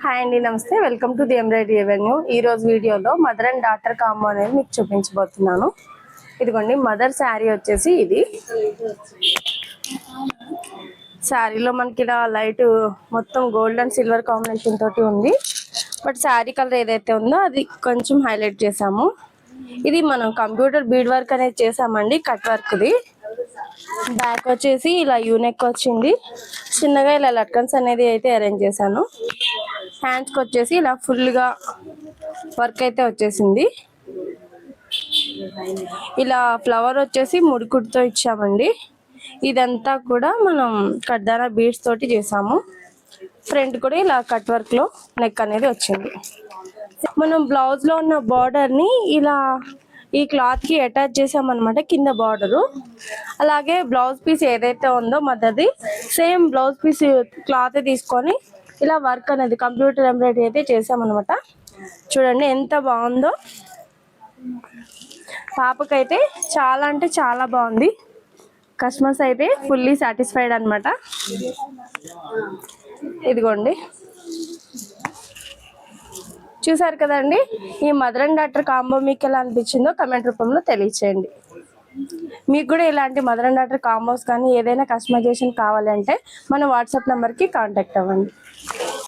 Hi అండి, నమస్తే. Welcome to the embroidery revenue. ఈ రోజు వీడియోలో మదర్ అండ్ డాటర్ కాంబో అనేది మీకు చూపించబోతున్నాను. ఇదిగోండి, మదర్ శారీ వచ్చేసి ఇది. శారీలో మనకి ఇలా లైట్ మొత్తం గోల్డ్ అండ్ సిల్వర్ కాంబినేషన్ తోటి ఉంది. బట్ శారీ కలర్ ఏదైతే ఉందో అది కొంచెం హైలైట్ చేసాము. ఇది మనం కంప్యూటర్ బీడ్ వర్క్ అనేది చేసామండి, కట్ వర్క్ది. బ్యాక్ వచ్చేసి ఇలా యూనెక్ వచ్చింది. చిన్నగా ఇలా లట్కన్స్ అనేది అయితే అరేంజ్ చేశాను. హ్యాండ్స్కి వచ్చేసి ఇలా ఫుల్గా వర్క్ అయితే వచ్చేసింది. ఇలా ఫ్లవర్ వచ్చేసి ముడికుడితో ఇచ్చామండి. ఇదంతా కూడా మనం కడ్దానా బీడ్స్ తోటి చేసాము. ఫ్రంట్ కూడా ఇలా కట్ వర్క్ లో నెక్ అనేది వచ్చింది. మనం బ్లౌజ్ లో ఉన్న బార్డర్ ని ఇలా ఈ క్లాత్ కి అటాచ్ చేసామన్నమాట, కింద బార్డరు. అలాగే బ్లౌజ్ పీస్ ఏదైతే ఉందో మదర్ది, సేమ్ బ్లౌజ్ పీస్ క్లాత్ తీసుకొని ఇలా వర్క్ అనేది కంప్యూటర్ ఎంబ్రాయిడరీ అయితే చేసామన్నమాట. చూడండి ఎంత బాగుందో. పాపకైతే చాలా అంటే చాలా బాగుంది. కస్టమర్స్ అయితే ఫుల్లీ సాటిస్ఫైడ్ అనమాట. ఇదిగోండి, చూసారు కదండి. ఈ మదర్ అండ్ డాటర్ కాంబో మీకు ఎలా అనిపించిందో కమెంట్ రూపంలో తెలియచేయండి. మీకు కూడా ఇలాంటి మదర్ అండ్ డాటర్ కాంబోస్ కానీ ఏదైనా కస్టమైజేషన్ కావాలంటే మన వాట్సాప్ నెంబర్కి కాంటాక్ట్ అవ్వండి.